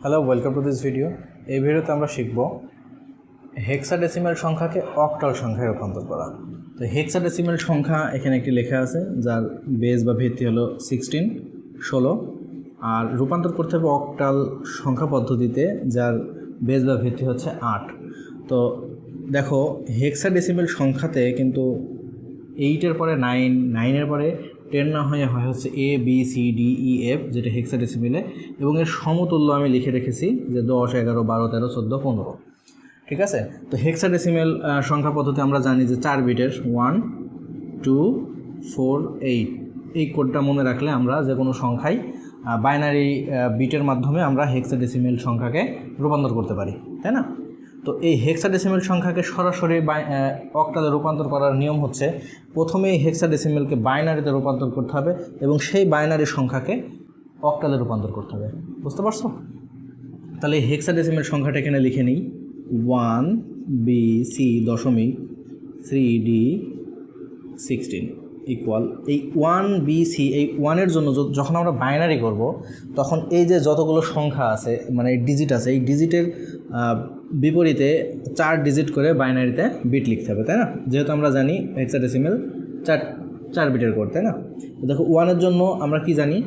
Hello, welcome to this video. এই ভিডিওতে আমরা শিখব হেক্সাডেসিমাল সংখ্যাকে অক্টাল সংখ্যায় রূপান্তর করা। তো হেক্সাডেসিমাল সংখ্যা এখানে একটি লেখা আছে যার বেস বা ভিত্তি হলো 16 আর রূপান্তর করতে হবে অক্টাল সংখ্যা পদ্ধতিতে যার বেস বা ভিত্তি হচ্ছে 8। তো দেখো হেক্সাডেসিমাল সংখ্যাতে কিন্তু 8-এর পরে 9, 9-এর পরে 10 না হয়ে হয় হচ্ছে A B C D E F, যেটা হেক্সাডেসিমেলে, এবং এর সমতুল্য আমি লিখে রেখেছি যে 10, 11, 12, 13, 14, 15। ঠিক আছে। তো হেক্সাডেসিমেল সংখ্যা পদ্ধতি আমরা জানি যে 4 বিটের 1, 2, 4, 8 এই কোডটা মনে রাখলে আমরা যে কোনো সংখ্যায় বাইনারি বিটের মাধ্যমে আমরা হেক্সাডেসিমেল সংখ্যাকে রূপান্তর করতে পারি, তাই না? তো এই হেক্সাডেসিমেল সংখ্যাকে সরাসরি অক্টালে রূপান্তর করার নিয়ম হচ্ছে প্রথমে এই হেক্সাডেসিমেলকে বাইনারিতে রূপান্তর করতে হবে এবং সেই বাইনারি সংখ্যাকে অক্টালে রূপান্তর করতে হবে। বুঝতে পারছো? তাহলে এই হেক্সাডেসিমেল সংখ্যাটা এখানে লিখে নিই 1 B C দশমিক 3 D 16 ইকুয়াল এই 1 B C, এই 1-এর জন্য যখন আমরা বাইনারি করব তখন এই যে যতগুলো সংখ্যা আছে মানে ডিজিট আছে, এই ডিজিটের বিপরীতে 4 ডিজিট করে বাইনারিতে বিট লিখতে হবে, তাই না? যেহেতু আমরা জানি হেক্সাডেসিমেল 4 বিটের কোড, তাই না? তো দেখো 1-এর জন্য আমরা কি জানি,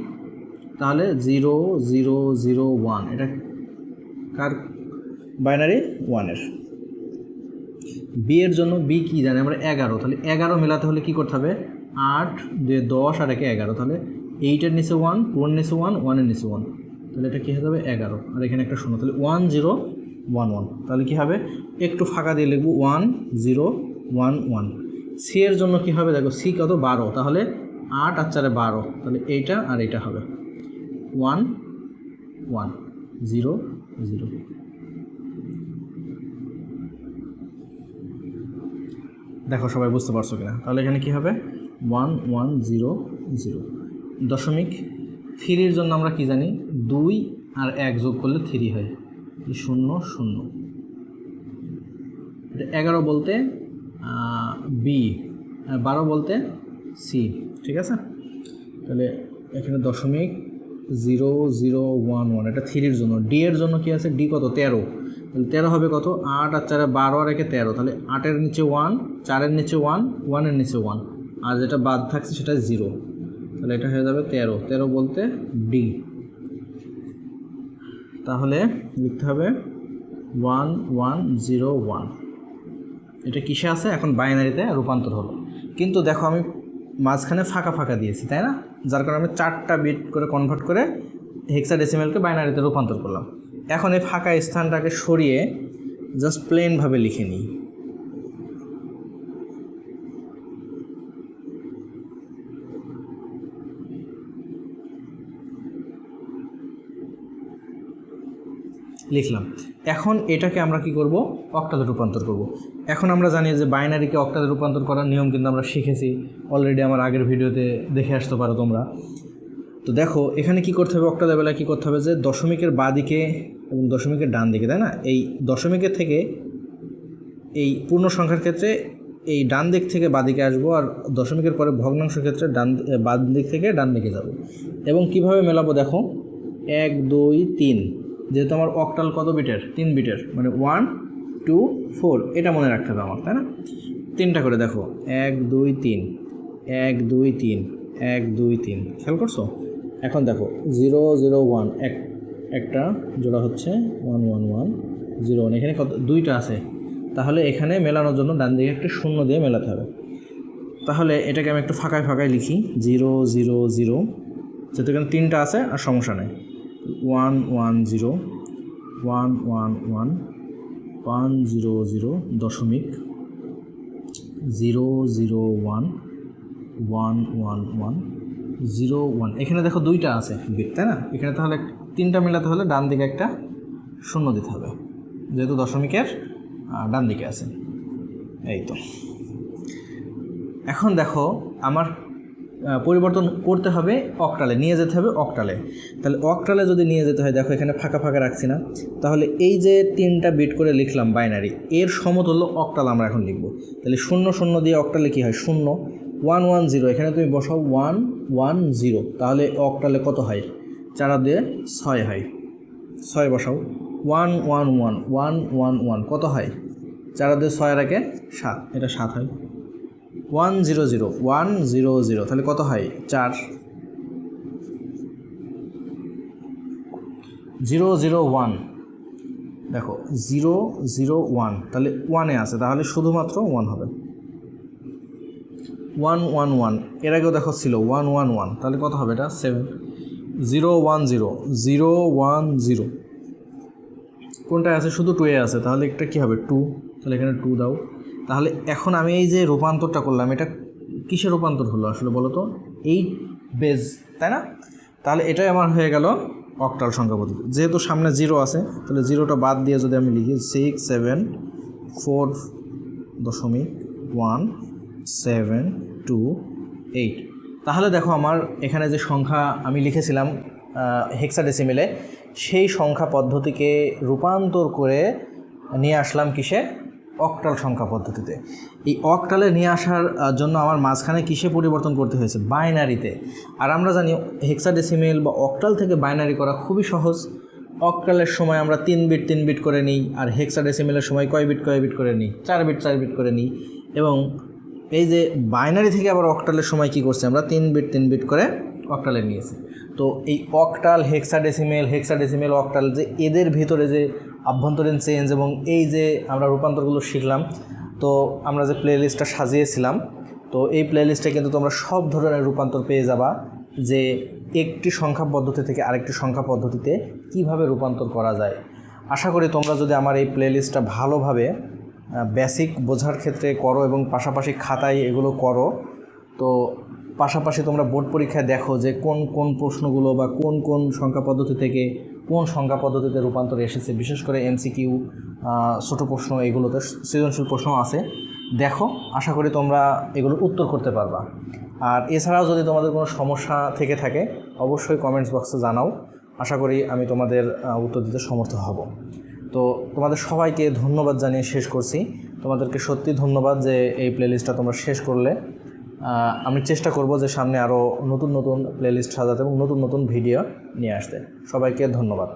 তাহলে 0 0 0 1, এটা কার বাইনারি? 1-এর। বি এর জন্য বি কি জানি আমরা 11, তাহলে 11 মেলাতে হলে কি করতে হবে? 8 2 10 আর 1 11, তাহলে 8-এর নিচে 1, 2-এর নিচে 1, 1-এর নিচে 1, তাহলে এটা কী হয়ে যাবে? 11, আর এখানে একটা 0, তাহলে 1 0 1 1, তাহলে কী হবে? একটু ফাঁকা দিয়ে লিখব 1 0 1 1। সি এর জন্য কী হবে? দেখো সি কত? 12, তাহলে 8 আর 4 12, তাহলে এইটা আর এইটা হবে 1 1 0 0। দেখো সবাই বুঝতে পারছো কিনা? তাহলে এখানে কী হবে? 1 1 0 0। দশমিক 3-এর জন্য আমরা কি জানি? 2 আর 1 যোগ করলে 3 হয়, 0 0। এটা 11 বলতে বি, 12 বলতে সি। ঠিক আছে, তাহলে এখানে দশমিক 0 0 1 1, এটা 3-এর জন্য। ডি এর জন্য কি আছে? ডি কত? 13, তাহলে 13 হবে কত? 8 আর 4 12 আর 1 13, তাহলে 8-এর নিচে 1, 4-এর নিচে 1, 1-এর নিচে 1, আর যেটা বাদ থাকছে সেটা 0, তাহলে এটা হয়ে যাবে 13 13 বলতে ডি। তাহলে লিখতে হবে 1 1 0 1। এটা কিসে আছে? এখন বাইনারিতে রূপান্তর হলো, কিন্তু দেখো আমি মাঝখানে ফাঁকা ফাঁকা দিয়েছি, তাই না? যার কারণে আমি 4টা বিট করে কনভার্ট করে হেক্সাডেসিমেলকে বাইনারিতে রূপান্তর করলাম। এখন এই ফাঁকা স্থানটাকে সরিয়ে জাস্ট প্লেনভাবে লিখে নিই। লিখলাম। এখন এটাকে আমরা কি করব? অক্টালে রূপান্তর করব। এখন আমরা জানি যে বাইনারিকে অক্টালে রূপান্তর করার নিয়ম কিন্তু আমরা শিখেছি অলরেডি, আমার আগের ভিডিওতে দেখে আসতে পারো তোমরা। তো দেখো এখানে কি করতে হবে? অক্টালের বেলায় কী করতে হবে? যে দশমিকের বাঁ দিকে এবং দশমিকের ডান দিকে, তাই না? এই দশমিকের থেকে এই পূর্ণ সংখ্যার ক্ষেত্রে এই ডান দিক থেকে বাঁ দিকে আসবো, আর দশমিকের পরে ভগ্নাংশের ক্ষেত্রে বাঁ দিক থেকে ডান দিকে যাব। এবং কিভাবে মেলাবো দেখো, 1 2 3, যেহেতু আমার অক্টাল কত বিটের? 3 বিটের, মানে 1 2 4, এটা মনে রাখতে হবে আমার, তাই না? 3টা করে দেখো, 1 2 3 1 2 3 1 2 3, খেয়াল করছো? এখন দেখো 0 0 1, একটা জোড়া হচ্ছে 1 1 1 0 1, এখানে কত? 2টা আছে, তাহলে এখানে মেলানোর জন্য ডান দিকে একটা 0 দিয়ে মেলাতে হবে। তাহলে এটাকে আমি একটু ফাঁকায় ফাঁকায় লিখি 0 0 0, যেহেতু এখানে 3টা আছে আর সমস্যা নেই। 1 1 0 1 1 1 1 0 0 দশমিক 0 0 1 1 1 1 0 1। এখানে দেখো 2টা আছে বিট, তাই না? এখানে তাহলে 3টা মেলাতে হলে ডান দিকে একটা 0 দিতে হবে, যেহেতু দশমিকের ডান দিকে আছে। এই তো এখন দেখো আমার পরিবর্তন করতে হবে অক্টালে, নিয়ে যেতে হবে অক্টালে। তাহলে অক্টালে যদি নিয়ে যেতে হয়, দেখো এখানে ফাঁকা ফাঁকা রাখছি না, তাহলে এই যে 3টা বিট করে লিখলাম বাইনারি, এর সমতুল্য অক্টাল আমরা এখন লিখব। তাহলে 0 0 দিয়ে অক্টালে কী হয়? 0 1 1 0, এখানে তুমি বসাও 1 1 0, তাহলে অক্টালে কত হয়? 4 দিয়ে 6 হয়, ছয় বসাও, 1 1 1 1 1 1 কত হয়? 4 দিয়ে 6 রাখে 7, এটা 7 হয়। 1 0 0 1 0 0 তাহলে কত হয়? 4। 0 0 1 দেখো 0 0 1 তাহলে 1-এ আছে, তাহলে শুধুমাত্র 1 হবে। 1 1 1 এর আগেও দেখো ছিল 1 1 1 তাহলে কত হবে? এটা 7। 0 1 0 0 1 0 কোনটায় আছে? শুধু 2-এ আছে, তাহলে একটা কী হবে? 2, তাহলে এখানে 2 দাও। তাহলে এখন আমি এই যে রূপান্তরটা করলাম, এটা কিসে রূপান্তর হলো আসলে বলো তো? 8 বেজ, তাই না? তাহলে এটাই আমার হয়ে গেল অক্টাল সংখ্যা পদ্ধতি। যেহেতু সামনে 0 আছে, তাহলে 0টা বাদ দিয়ে যদি আমি লিখি 6 7 4.1 7 2 8, তাহলে দেখো আমার এখানে যে সংখ্যা আমি লিখেছিলাম হেক্সাডেসিমেলে, সেই সংখ্যা পদ্ধতিকে রূপান্তর করে নিয়ে আসলাম কিসে? অক্টাল সংখ্যা পদ্ধতিতে। এই অক্টালে নিয়ে আসার জন্য আমার মাঝখানে কিসে পরিবর্তন করতে হয়েছে? বাইনারিতে। আর আমরা জানি হেক্সাডেসিমেল বা অক্টাল থেকে বাইনারি করা খুবই সহজ। অক্টালের সময় আমরা 3 বিট 3 বিট করে নিই, আর হেক্সাডেসিমেলের সময় কয় বিট করে নিই? 4 বিট 4 বিট করে নিই। এবং এই যে বাইনারি থেকে আবার অক্টালের সময় কি করছি? আমরা 3 বিট 3 বিট করে অক্টালে নিয়েছি। তো এই অক্টাল, হেক্সাডেসিমেল, অক্টাল, যে এদের ভিতরে যে আভ্যন্তরীণ চেঞ্জ এবং এই যে আমরা রূপান্তরগুলো শিখলাম, তো আমরা যে প্লে লিস্টটা সাজিয়েছিলাম, তো এই প্লে লিস্টে কিন্তু তোমরা সব ধরনের রূপান্তর পেয়ে যাবা, যে একটি সংখ্যা পদ্ধতি থেকে আরেকটি সংখ্যা পদ্ধতিতে কিভাবে রূপান্তর করা যায়। আশা করি তোমরা যদি আমার এই প্লে লিস্টটা ভালোভাবে বেসিক বোঝার ক্ষেত্রে করো এবং পাশাপাশি খাতায় এগুলো করো, তো পাশাপাশি তোমরা বোর্ড পরীক্ষায় দেখো যে কোন কোন প্রশ্নগুলো বা কোন কোন সংখ্যা পদ্ধতি থেকে কোন সংখ্যা পদ্ধতিতে রূপান্তর এসেছে। বিশেষ করে এমসিকিউ, ছোটো প্রশ্ন, এগুলোতে সৃজনশীল প্রশ্ন আছে, দেখো। আশা করি তোমরা এগুলোর উত্তর করতে পারবা। আর এছাড়াও যদি তোমাদের কোনো সমস্যা থেকে থাকে অবশ্যই কমেন্টস বক্সে জানাও। আশা করি আমি তোমাদের উত্তর দিতে সমর্থ হব। তো তোমাদের সবাইকে ধন্যবাদ জানিয়ে শেষ করছি। তোমাদেরকে সত্যি ধন্যবাদ যে এই প্লেলিস্টটা তোমরা শেষ করলে। আমি চেষ্টা করব যে সামনে আরও নতুন নতুন প্লেলিস্ট সাজাতে এবং নতুন নতুন ভিডিও নিয়ে আসতে। সবাইকে ধন্যবাদ।